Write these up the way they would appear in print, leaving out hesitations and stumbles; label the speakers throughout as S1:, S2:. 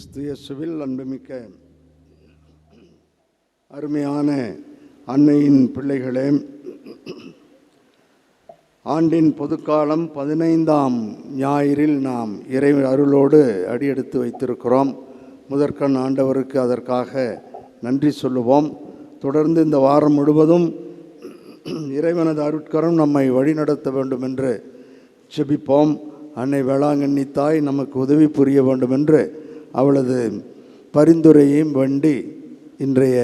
S1: கிறிஸ்து இயேசுவில் அன்புமிக்க அருமையான அன்னையின் பிள்ளைகளே, ஆண்டின் பொதுக்காலம் 15ஆம் ஞாயிறில் நாம் இறை அருளோடு அடியெடுத்து வைத்திருக்கிறோம். முதற்கண் ஆண்டவருக்கு அதற்காக நன்றி சொல்லுவோம். தொடர்ந்து இந்த வாரம் முழுவதும் இறைவனது அருட்கரம் நம்மை வழிநடத்த வேண்டும் என்று ஜெபிப்போம். அன்னை வேளாங்கண்ணி தாய் நமக்கு உதவி புரிய வேண்டும் என்று அவளது பரிந்துரையையும் வேண்டி இன்றைய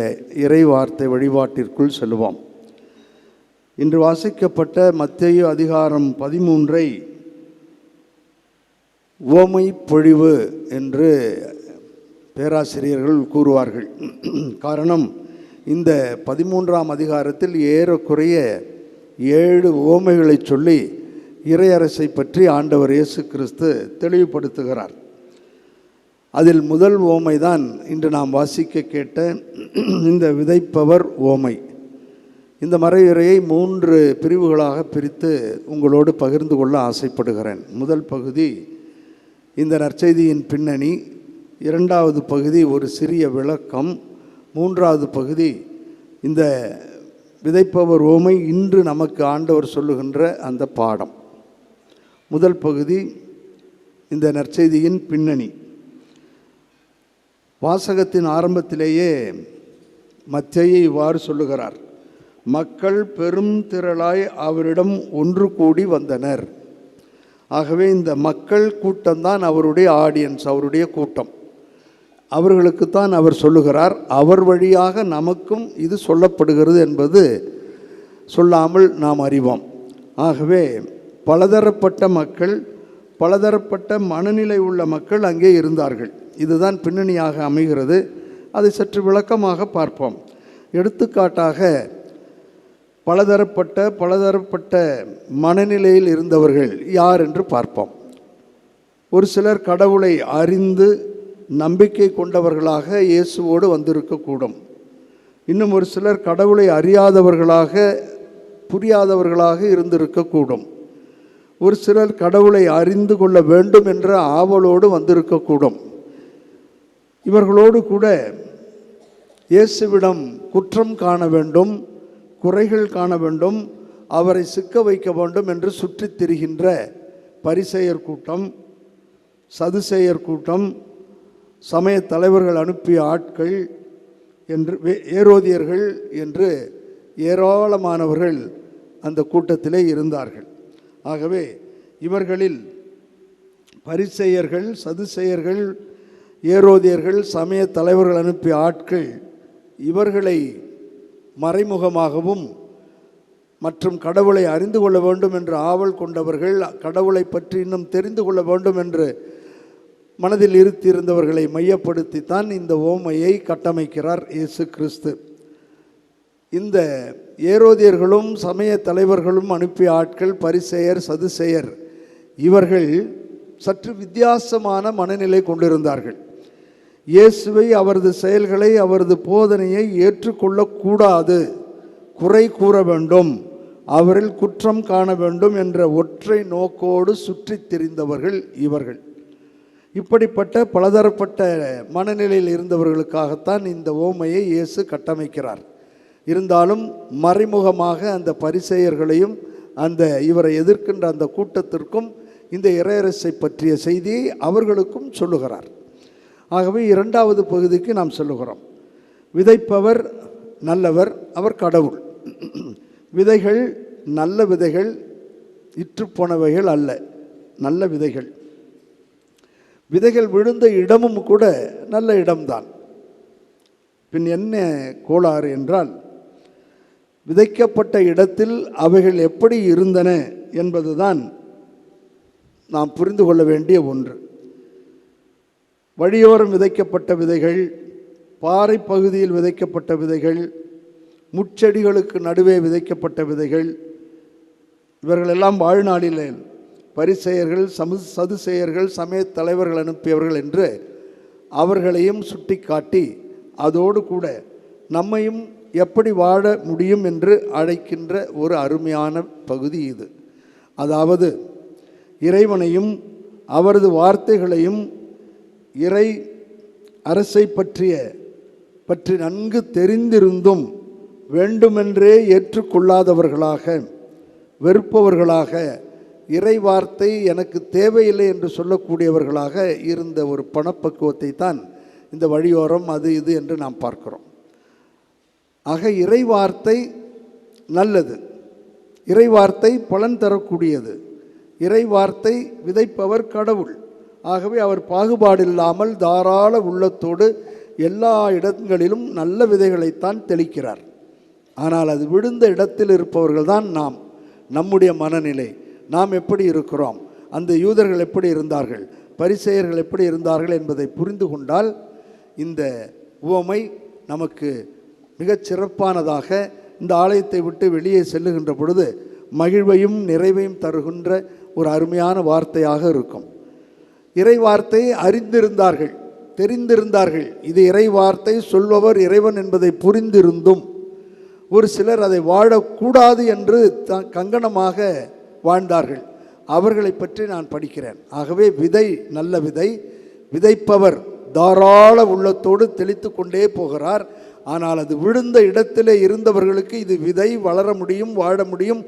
S1: இறை வார்த்தை வழிபாட்டிற்குள் செல்வோம். இன்று வாசிக்கப்பட்ட மத்தேயு அதிகாரம் 13 உவமை பொழிவு என்று பேராசிரியர்கள் கூறுவார்கள். காரணம், இந்த 13ஆம் அதிகாரத்தில் ஏறக்குறைய 7 உவமைகளை சொல்லி இறையரசை பற்றி ஆண்டவர் இயேசு கிறிஸ்து தெளிவுபடுத்துகிறார். அதில் முதல் உவமைதான் இன்று நாம் வாசிக்க கேட்ட இந்த விதைப்பவர் உவமை. இந்த மறையுரையை 3 பிரிவுகளாக பிரித்து உங்களோடு பகிர்ந்து கொள்ள ஆசைப்படுகிறேன். முதல் பகுதி இந்த நற்செய்தியின் பின்னணி, 2வது பகுதி ஒரு சிறிய விளக்கம், 3வது பகுதி இந்த விதைப்பவர் உவமை இன்று நமக்கு ஆண்டவர் சொல்லுகின்ற அந்த பாடம். முதல் பகுதி இந்த நற்செய்தியின் பின்னணி. வாசகத்தின் ஆரம்பத்திலேயே மத்தேயு இவ்வாறு சொல்லுகிறார்: மக்கள் பெரும் திரளாய் அவரிடம் ஒன்று கூடி வந்தனர். ஆகவே இந்த மக்கள் கூட்டம்தான் அவருடைய ஆடியன்ஸ், அவருடைய கூட்டம். அவர்களுக்குத்தான் அவர் சொல்லுகிறார். அவர் வழியாக நமக்கும் இது சொல்லப்படுகிறது என்பது சொல்லாமல் நாம் அறிவோம். ஆகவே பலதரப்பட்ட மக்கள், பலதரப்பட்ட மனநிலை உள்ள மக்கள் அங்கே இருந்தார்கள். இதுதான் பின்னணியாக அமைகிறது. அதை சற்று விளக்கமாக பார்ப்போம். எடுத்துக்காட்டாக, பலதரப்பட்ட மனநிலையில் இருந்தவர்கள் யார் என்று பார்ப்போம். ஒரு சிலர் கடவுளை அறிந்து நம்பிக்கை கொண்டவர்களாக இயேசுவோடு வந்திருக்கக்கூடும். இன்னும் ஒரு சிலர் கடவுளை அறியாதவர்களாக, புரியாதவர்களாக இருந்திருக்கக்கூடும். ஒரு சிலர் கடவுளை அறிந்து கொள்ள வேண்டும் என்ற ஆவலோடு வந்திருக்கக்கூடும். இவர்களோடு கூட இயேசுவிடம் குற்றம் காண வேண்டும், குறைகள் காண வேண்டும், அவரை சிக்க வைக்க வேண்டும் என்று சுற்றித் திரிகின்ற பரிசேயர் கூட்டம், சதுசேயர் கூட்டம், சமய தலைவர்கள் அனுப்பிய ஆட்கள் என்று, ஏரோதியர்கள் என்று ஏராளமானவர்கள் அந்த கூட்டத்திலே இருந்தார்கள். ஆகவே இவர்களில் பரிசேயர்கள், சதுசேயர்கள், ஏரோதியர்கள், சமய தலைவர்கள் அனுப்பிய ஆட்கள், இவர்களை மறைமுகமாகவும் மற்றும் கடவுளை அறிந்து கொள்ள வேண்டும் என்று ஆவல் கொண்டவர்கள், கடவுளை பற்றி இன்னும் தெரிந்து கொள்ள வேண்டும் என்று மனதில் இருத்தியிருந்தவர்களை மையப்படுத்தித்தான் இந்த உவமையை கட்டமைக்கிறார் இயேசு கிறிஸ்து. இந்த ஏரோதியர்களும் சமய தலைவர்களும் அனுப்பிய ஆட்கள், பரிசேயர், சதுசேயர், இவர்கள் சற்று வித்தியாசமான மனநிலை கொண்டிருந்தார்கள். இயேசுவை, அவரது செயல்களை, அவரது போதனையை ஏற்றுக்கொள்ளக்கூடாது, குறை கூற வேண்டும், அவரில் குற்றம் காண வேண்டும் என்ற ஒற்றை நோக்கோடு சுற்றித் திரிந்தவர்கள் இவர்கள். இப்படிப்பட்ட பலதரப்பட்ட மனநிலையில் இருந்தவர்களுக்காகத்தான் இந்த உவமையை இயேசு கட்டமைக்கிறார். இருந்தாலும் மறைமுகமாக அந்த பரிசேயர்களையும் அந்த இவரை எதிர்க்கின்ற அந்த கூட்டத்திற்கும் இந்த இறையரசை பற்றிய செய்தியை அவர்களுக்கும் சொல்லுகிறார். ஆகவே 2வது பகுதிக்கு நாம் சொல்லுகிறோம். விதைப்பவர் நல்லவர், அவர் கடவுள். விதைகள் நல்ல விதைகள், இற்றுப்போனவைகள் அல்ல, நல்ல விதைகள். விதைகள் விழுந்த இடமும் கூட நல்ல இடம்தான். பின் என்ன கோளாறு என்றால், விதைக்கப்பட்ட இடத்தில் அவைகள் எப்படி இருந்தன என்பதுதான் நாம் புரிந்து கொள்ள வேண்டிய ஒன்று. வழியோரம் விதைக்கப்பட்ட விதைகள், பாறை பகுதியில் விதைக்கப்பட்ட விதைகள், முட்செடிகளுக்கு நடுவே விதைக்கப்பட்ட விதைகள், இவர்களெல்லாம் வாழ்நாளில் பரிசேயர்கள், சதுசேயர்கள், சமய தலைவர்கள் அனுப்பியவர்கள் என்று அவர்களையும் சுட்டி காட்டி, அதோடு கூட நம்மையும் எப்படி வாழ முடியும் என்று அழைக்கின்ற ஒரு அருமையான பகுதி இது. அதாவது இறைவனையும் அவரது வார்த்தைகளையும் இறை அரசை பற்றி நன்கு தெரிந்திருந்தும் வேண்டுமென்றே ஏற்றுக்கொள்ளாதவர்களாக, வெறுப்பவர்களாக, இறை வார்த்தை எனக்கு தேவையில்லை என்று சொல்லக்கூடியவர்களாக இருந்த ஒரு பணப்பக்குவத்தை தான் இந்த வழியோரம் அது இது என்று நாம் பார்க்கிறோம். ஆக இறை வார்த்தை நல்லது, இறை வார்த்தை பலன் தரக்கூடியது, இறை வார்த்தை விதைப்பவர் கடவுள். ஆகவே அவர் பாகுபாடில்லாமல் தாராள உள்ளத்தோடு எல்லா இடங்களிலும் நல்ல விதைகளைத்தான் தெளிக்கிறார். ஆனால் அது விழுந்த இடத்தில் இருப்பவர்கள் தான் நாம். நம்முடைய மனநிலை, நாம் எப்படி இருக்கிறோம், அந்த யூதர்கள் எப்படி இருந்தார்கள், பரிசேயர்கள் எப்படி இருந்தார்கள் என்பதை புரிந்து கொண்டால் இந்த உவமை நமக்கு மிகச் சிறப்பானதாக, இந்த ஆலயத்தை விட்டு வெளியே செல்லுகின்ற பொழுது மகிழ்வையும் நிறைவையும் தருகின்ற ஒரு அருமையான வார்த்தையாக இருக்கும். இறை வார்த்தை அறிந்திருந்தார்கள், தெரிந்திருந்தார்கள். இது இறை வார்த்தை, சொல்பவர் இறைவன் என்பதை புரிந்திருந்தும் ஒரு சிலர் அதை வாழக்கூடாது என்று கங்கணமாக வாழ்ந்தார்கள். அவர்களை பற்றி நான் படிக்கிறேன். ஆகவே விதை நல்ல விதை, விதைப்பவர் தாராள உள்ளத்தோடு தெளித்து கொண்டே போகிறார். ஆனால் அது விழுந்த இடத்திலே இருந்தவர்களுக்கு இது விதை, வளர முடியும், வாழ முடியும்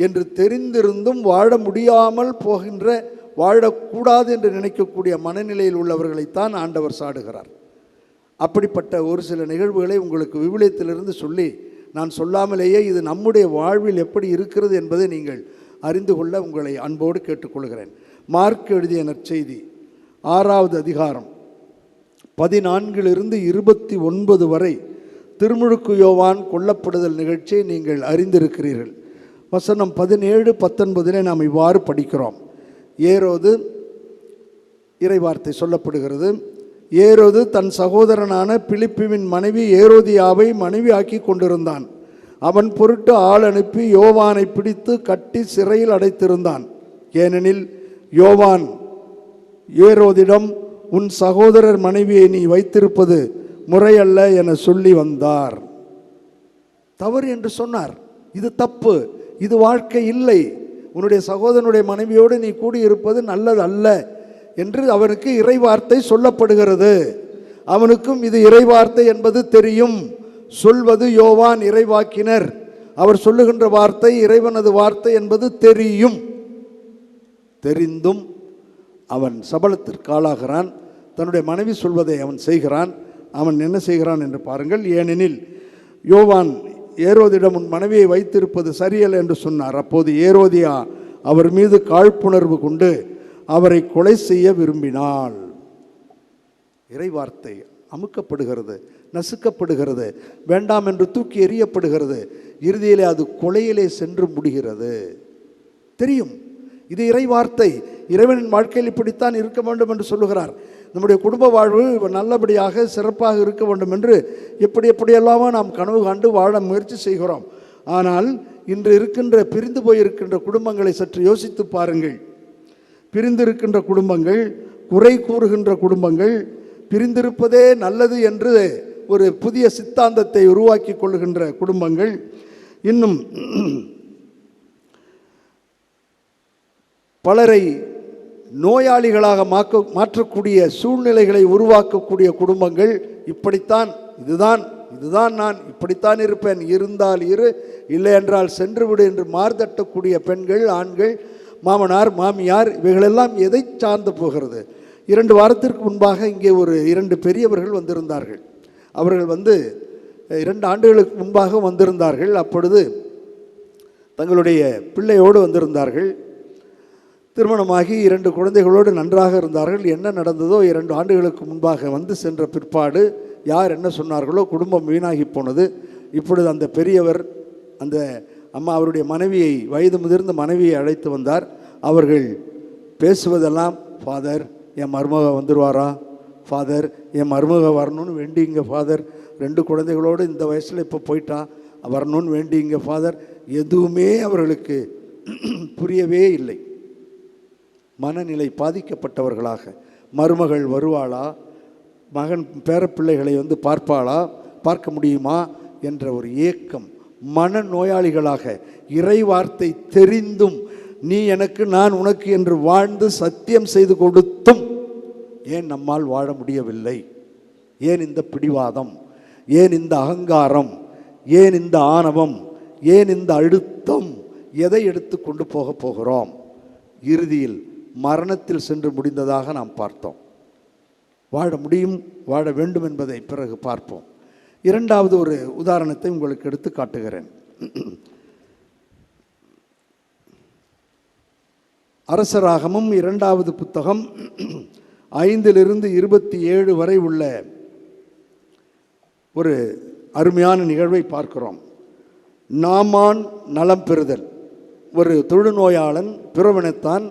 S1: என்று தெரிந்திருந்தும் வாழ முடியாமல் போகின்ற, வாழக்கூடாது என்று நினைக்கக்கூடிய மனநிலையில் உள்ளவர்களைத்தான் ஆண்டவர் சாடுகிறார். அப்படிப்பட்ட ஒரு சில நிகழ்வுகளை உங்களுக்கு விவிலியத்திலிருந்து சொல்லி, நான் சொல்லாமலேயே இது நம்முடைய வாழ்வில் எப்படி இருக்கிறது என்பதை நீங்கள் அறிந்து கொள்ள உங்களை அன்போடு கேட்டுக்கொள்கிறேன். மார்க் எழுதிய நற்செய்தி 6வது அதிகாரம் 14 29 வரை திருமுழுக்கு யோவான் கொல்லப்படுதல் நிகழ்ச்சியை நீங்கள் அறிந்திருக்கிறீர்கள். வசனம் 17 19 நாம் இவ்வாறு படிக்கிறோம். ஏரோது, இறைவார்த்தை சொல்லப்படுகிறது, ஏரோது தன் சகோதரனான பிலிப்புவின் மனைவி ஏரோதியாவை மனைவி ஆக்கி கொண்டிருந்தான். அவன் பொருட்டு ஆள் அனுப்பி யோவானை பிடித்து கட்டி சிறையில் அடைத்திருந்தான். ஏனெனில் யோவான் ஏரோதிடம், உன் சகோதரர் மனைவியை நீ வைத்திருப்பது முறையல்ல என சொல்லி வந்தார். தவறு என்று சொன்னார். இது தப்பு, இது வாழ்க்கை இல்லை, உன்னுடைய சகோதரனுடைய மனைவியோடு நீ கூடியிருப்பது நல்லது அல்ல என்று அவனுக்கு இறைவார்த்தை சொல்லப்படுகிறது. அவனுக்கும் இது இறைவார்த்தை என்பது தெரியும். சொல்வது யோவான் இறைவாக்கினர், அவர் சொல்லுகின்ற வார்த்தை இறைவனது வார்த்தை என்பது தெரியும். தெரிந்தும் அவன் சபலத்திற்கு ஆளாகிறான். தன்னுடைய மனைவி சொல்வதை அவன் செய்கிறான். அவன் என்ன செய்கிறான் என்று பாருங்கள். ஏனெனில் யோவான் ஏரோதிடம் உன் மனைவியை வைத்திருப்பது சரியல்ல என்று சொன்னார். அப்போது ஏரோதியா அவர் மீது காழ்ப்புணர்வு கொண்டு அவரை கொலை செய்ய விரும்பினாள். இறைவார்த்தை அமுக்கப்படுகிறது, நசுக்கப்படுகிறது, வேண்டாம் என்று தூக்கி எறியப்படுகிறது. இறுதியிலே அது கொலையிலே சென்று முடிகிறது. தெரியும், இது இறைவார்த்தை, இறைவனின் வாழ்க்கையில் இப்படித்தான் இருக்க வேண்டும் என்று சொல்லுகிறார். நம்முடைய குடும்ப வாழ்வு நல்லபடியாக சிறப்பாக இருக்க வேண்டும் என்று எப்படியெல்லாமோ நாம் கனவு காண்டு வாழ முயற்சி செய்கிறோம். ஆனால் இன்று இருக்கின்ற பிரிந்து போயிருக்கின்ற குடும்பங்களை சற்று யோசித்து பாருங்கள். பிரிந்திருக்கின்ற குடும்பங்கள், குறை கூறுகின்ற குடும்பங்கள், பிரிந்திருப்பதே நல்லது என்று ஒரு புதிய சித்தாந்தத்தை உருவாக்கி கொள்ளுகின்ற குடும்பங்கள், இன்னும் பலரை நோயாளிகளாக மாற்றக்கூடிய சூழ்நிலைகளை உருவாக்கக்கூடிய குடும்பங்கள், இப்படித்தான், இதுதான் நான் இப்படித்தான் இருப்பேன், இருந்தால் இரு, இல்லை என்றால் சென்று விடு என்று மார்தட்டக்கூடிய பெண்கள், ஆண்கள், மாமனார், மாமியார், இவைகளெல்லாம் எதை சார்ந்து போகிறது? 2 வாரத்திற்கு முன்பாக இங்கே ஒரு 2 பெரியவர்கள் வந்திருந்தார்கள். அவர்கள் 2 ஆண்டுகளுக்கு முன்பாக வந்திருந்தார்கள். அப்பொழுது தங்களுடைய பிள்ளையோடு வந்திருந்தார்கள். திருமணமாகி 2 குழந்தைகளோடு நன்றாக இருந்தார்கள். என்ன நடந்ததோ 2 ஆண்டுகளுக்கு முன்பாக வந்து சென்ற பிற்பாடு யார் என்ன சொன்னார்களோ குடும்பம் வீணாகி போனது. இப்பொழுது அந்த பெரியவர், அந்த அம்மா, அவருடைய மனைவியை, வயது முதிர்ந்த மனைவியை அழைத்து வந்தார். அவர்கள் பேசுவதெல்லாம், ஃபாதர் என் மருமக வந்துடுவாரா, ஃபாதர் என் மருமக வரணும்னு வேண்டிங்க ஃபாதர், 2 குழந்தைகளோடு இந்த வயசில் இப்போ போயிட்டா, வரணும்னு வேண்டிங்க ஃபாதர். எதுவுமே அவர்களுக்கு புரியவே இல்லை. மனநிலை பாதிக்கப்பட்டவர்களாக, மருமகள் வருவாளா, மகன் பேரப்பிள்ளைகளை பார்ப்பாளா, பார்க்க முடியுமா என்ற ஒரு ஏக்கம், மனநோயாளிகளாக, இறை வார்த்தை தெரிந்தும் நீ எனக்கு நான் உனக்கு என்று வாழ்ந்து சத்தியம் செய்து கொடுத்தும் ஏன் நம்மால் வாழ முடியவில்லை? ஏன் இந்த பிடிவாதம், ஏன் இந்த அகங்காரம், ஏன் இந்த ஆணவம், ஏன் இந்த அழுத்தம், எதை எடுத்து கொண்டு போகிறோம்? இறுதியில் மரணத்தில் சென்று முடிந்ததாக நாம் பார்த்தோம். வாழ முடியும், வாழ வேண்டும் என்பதை பிறகு பார்ப்போம். இரண்டாவது ஒரு உதாரணத்தை உங்களுக்கு எடுத்து காட்டுகிறேன். அரசராகமம் 2வது புத்தகம் 5 to 27 வரை உள்ள ஒரு அருமையான நிகழ்வை பார்க்கிறோம். நாமான் நலம் பெறுதல். ஒரு தொழுநோயாளன் பிறவினத்தான்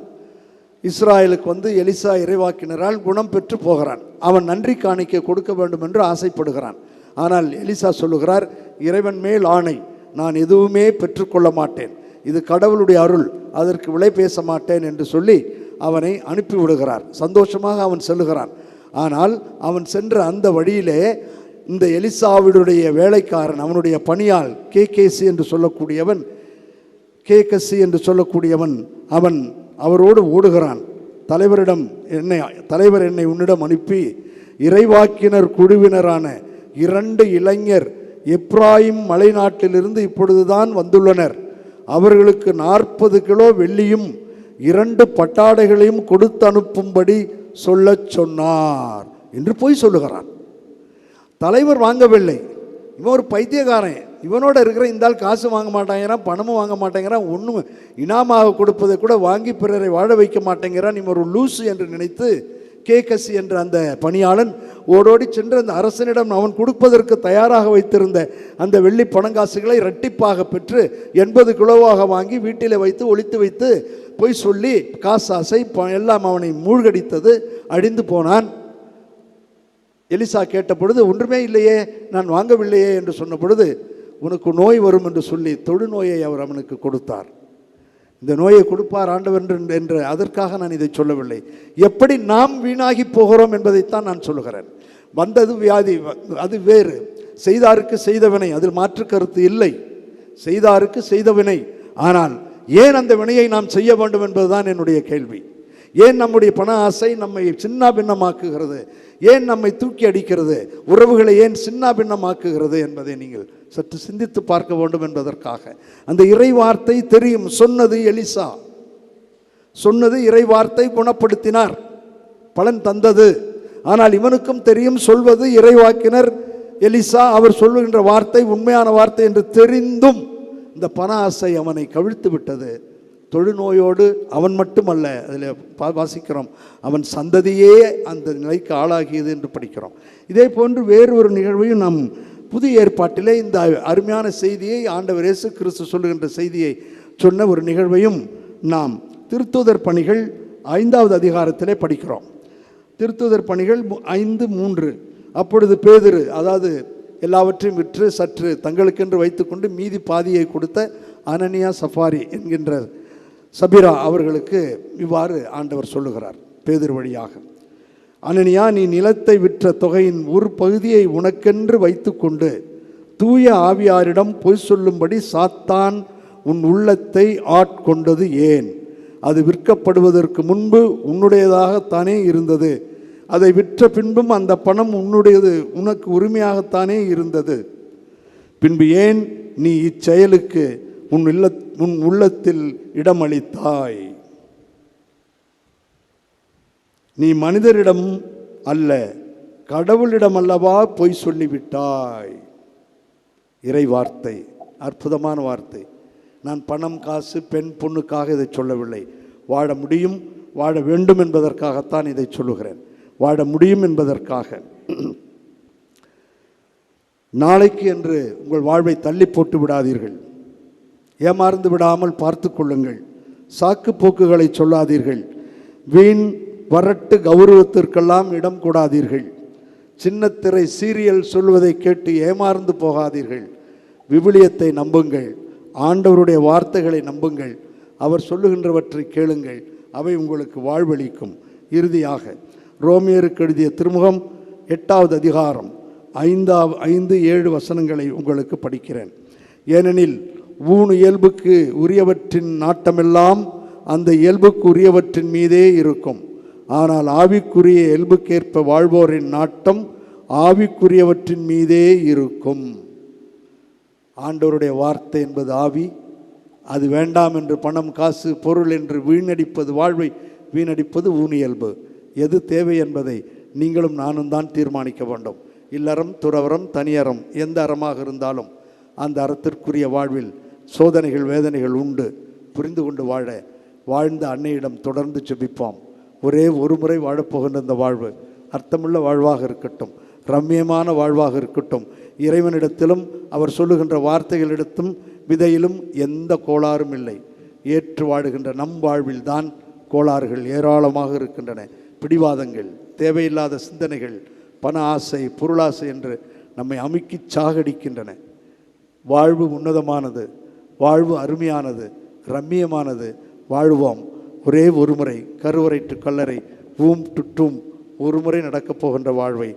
S1: இஸ்ராயலுக்கு எலிசா இறைவாக்கினரால் குணம் பெற்று போகிறான். அவன் நன்றி காணிக்கை கொடுக்க வேண்டும் என்று ஆசைப்படுகிறான். ஆனால் எலிசா சொல்லுகிறார், இறைவன் மேல் ஆணை, நான் எதுவுமே பெற்றுக்கொள்ள மாட்டேன், இது கடவுளுடைய அருள், அதற்கு விலை பேச மாட்டேன் என்று சொல்லி அவனை அனுப்பிவிடுகிறார். சந்தோஷமாக அவன் செல்லுகிறான். ஆனால் அவன் சென்ற அந்த வழியிலே இந்த எலிசாவுடைய வேலைக்காரன், அவனுடைய பணியாள் கேகேசி என்று சொல்லக்கூடியவன் அவன் அவரோடு ஓடுகிறான். தலைவர் என்னை உன்னிடம் அனுப்பி இறைவாக்கினர் குழுவினரான 2 இளைஞர் எப்ராயிம் மலைநாட்டிலிருந்து இப்பொழுதுதான் வந்துள்ளனர், அவர்களுக்கு 40 கிலோ வெள்ளியும் 2 பட்டாடைகளையும் கொடுத்து அனுப்பும்படி சொல்லச் சொன்னார் என்று போய் சொல்லுகிறான். தலைவர் வாங்கவில்லை. இவன் ஒரு பைத்தியக்காரன். இவனோட இருக்கிற இந்த ஆள் காசு வாங்க மாட்டேங்கிறான், பணமும் வாங்க மாட்டேங்கிறான், ஒன்றும் இனாமாக கொடுப்பதை கூட வாங்கி பிறரை வாழ வைக்க மாட்டேங்கிறான். இவன் ஒரு லூசு என்று நினைத்து கேகசி என்ற அந்த பணியாளன் ஓடோடி சென்று அந்த அரசனிடம் அவன் கொடுப்பதற்கு தயாராக வைத்திருந்த அந்த வெள்ளி பணங்காசுகளை இரட்டிப்பாக பெற்று 80 கிலோவாக வாங்கி வீட்டிலே வைத்து ஒளித்து வைத்து போய் சொல்லி காசாசை எல்லாம் அவனை மூழ்கடித்தது. அழிந்து போனான். எலிசா கேட்ட பொழுது, ஒன்றுமே இல்லையே, நான் வாங்கவில்லையே என்று சொன்ன பொழுது, உனக்கு நோய் வரும் என்று சொல்லி தொழுநோயை அவர் அவனுக்கு கொடுத்தார். இந்த நோயை கொடுப்பார் ஆண்டவர் என்று அதற்காக நான் இதை சொல்லவில்லை. எப்படி நாம் வீணாகி போகிறோம் என்பதைத்தான் நான் சொல்லுகிறேன். வந்தது வியாதி, அது வேறு. செய்தாருக்கு செய்தவினை, அதில் மாற்று கருத்து இல்லை. செய்தாருக்கு செய்தவினை. ஆனால் ஏன் அந்த வினையை நாம் செய்ய வேண்டும் என்பதுதான் என்னுடைய கேள்வி. ஏன் நம்முடைய பண ஆசை நம்மை சின்ன பின்னமாக்குகிறது? ஏன் நம்மை தூக்கி அடிக்கிறது? உறவுகளை ஏன் சின்ன பின்னமாக்குகிறது என்பதை நீங்கள் சற்று சிந்தித்து பார்க்க வேண்டும் என்பதற்காக. அந்த இறை வார்த்தை தெரியும். சொன்னது எலிசா, சொன்னது இறை வார்த்தை, குணப்படுத்தினார், பலன் தந்தது. ஆனால் இவனுக்கும் தெரியும், சொல்வது இறைவாக்கினர் எலிசா, அவர் சொல்லுகின்ற வார்த்தை உண்மையான வார்த்தை என்று தெரிந்தும் இந்த பண ஆசை அவனை கவிழ்த்து விட்டது. தொழுநோயோடு அவன் மட்டுமல்ல, அதில் வாசிக்கிறோம், அவன் சந்ததியே அந்த நிலைக்கு ஆளாகியது என்று படிக்கிறோம். இதே போன்று வேறு ஒரு நிகழ்வையும் நாம் புதிய ஏற்பாட்டிலே இந்த அருமையான செய்தியை, ஆண்டவர் இயேசு கிறிஸ்து சொல்லுகின்ற செய்தியை சொன்ன ஒரு நிகழ்வையும் நாம் திருத்தூதர் பணிகள் 5வது அதிகாரத்திலே படிக்கிறோம். திருத்தூதர் பணிகள் 5:3. அப்பொழுது பேதுரு, அதாவது எல்லாவற்றையும் விற்று சற்று தங்களுக்கென்று வைத்துக்கொண்டு மீதி பாதியை கொடுத்த அனனியா சஃபாரி என்கின்ற சபிரா அவர்களுக்கு இவ்வாறு ஆண்டவர் சொல்லுகிறார் பேதுரு வழியாக. அனனியா, நீ நிலத்தை விற்ற தொகையின் ஒரு பகுதியை உனக்கென்று வைத்துக்கொண்டு தூய ஆவியாரிடம் பொய் சொல்லும்படி சாத்தான் உன் உள்ளத்தை ஆட்கொண்டது ஏன்? அது விற்கப்படுவதற்கு முன்பு உன்னுடையதாகத்தானே இருந்தது, அதை விற்ற பின்பும் அந்த பணம் உன்னுடையது, உனக்கு உரிமையாகத்தானே இருந்தது. பின்பு ஏன் நீ இச்செயலுக்கு உன் உள்ளத்தில் இடமளித்தாய்? நீ மனிதரிடம் அல்ல, கடவுளிடம் அல்லவா பொய் சொல்லிவிட்டாய். இறை வார்த்தை, அற்புதமான வார்த்தை. நான் பணம், காசு, பெண், பொண்ணுக்காக இதை சொல்லவில்லை. வாழ முடியும், வாழ வேண்டும் என்பதற்காகத்தான் இதை சொல்லுகிறேன். வாழ முடியும் என்பதற்காக. நாளைக்கு என்று உங்கள் வாழ்வை தள்ளி போட்டு விடாதீர்கள். ஏமாந்து விடாமல் பார்த்து கொள்ளுங்கள். சாக்கு போக்குகளை சொல்லாதீர்கள். வீண் வரட்டு கௌரவத்திற்கெல்லாம் இடம் கொடாதீர்கள். சின்னத்திரை சீரியல் சொல்வதை கேட்டு ஏமாந்து போகாதீர்கள். விவிலியத்தை நம்புங்கள். ஆண்டவருடைய வார்த்தைகளை நம்புங்கள். அவர் சொல்லுகின்றவற்றை கேளுங்கள். அவை உங்களுக்கு வாழ்வளிக்கும். இறுதியாக ரோமியருக்கு எழுதிய திருமுகம் 8வது அதிகாரம் 5-7 வசனங்களை உங்களுக்கு படிக்கிறேன். ஏனெனில் ஊன் இயல்புக்கு உரியவற்றின் நாட்டமெல்லாம் அந்த இயல்புக்கு உரியவற்றின் மீதே இருக்கும். ஆனால் ஆவிக்குரிய இயல்புக்கேற்ப வாழ்வோரின் நாட்டம் ஆவிக்குரியவற்றின் மீதே இருக்கும். ஆண்டவருடைய வார்த்தை என்பது ஆவி. அது வேண்டாம் என்று பணம் காசு பொருள் என்று வீணடிப்பது, வாழ்வை வீணடிப்பது ஊனியல்பு. எது தேவை என்பதை நீங்களும் நானும் தான் தீர்மானிக்க வேண்டும். இல்லறம், துறவரம், தனியறம், எந்த அறமாக இருந்தாலும் அந்த அறத்திற்குரிய வாழ்வில் சோதனைகள் வேதனைகள் உண்டு. புரிந்து கொண்டு வாழ வாழ்ந்த அன்னையிடம் தொடர்ந்து ஜெபிப்போம். ஒரே ஒரு முறை வாழப்போகின்ற இந்த வாழ்வு அர்த்தமுள்ள வாழ்வாக இருக்கட்டும், ரம்மியமான வாழ்வாக இருக்கட்டும். இறைவனிடத்திலும் அவர் சொல்லுகின்ற வார்த்தைகளிடத்தும் விதையிலும் எந்த கோளாறும் இல்லை. ஏற்று வாழுகின்ற நம் வாழ்வில் தான் கோளாறுகள் ஏராளமாக இருக்கின்றன. பிடிவாதங்கள், தேவையில்லாத சிந்தனைகள், பண ஆசை, பொருளாசை என்று நம்மை அமுக்கி சாகடிக்கின்றன. வாழ்வு உன்னதமானது, வாழ்வு அருமையானது, ரம்மியமானது. வாழ்வோம். ஒரே ஒரு முறை கருவறை டு கல்லறை, ஊம் டு டூம், ஒரு முறை நடக்கப் போகின்ற வாழ்வை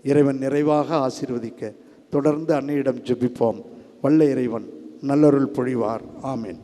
S1: இறைவன் நிறைவாக ஆசீர்வதிக்க தொடர்ந்து அன்னையிடம் ஜெபிப்போம். வல்ல இறைவன் நல்லருள் பொழிவார். ஆமேன்.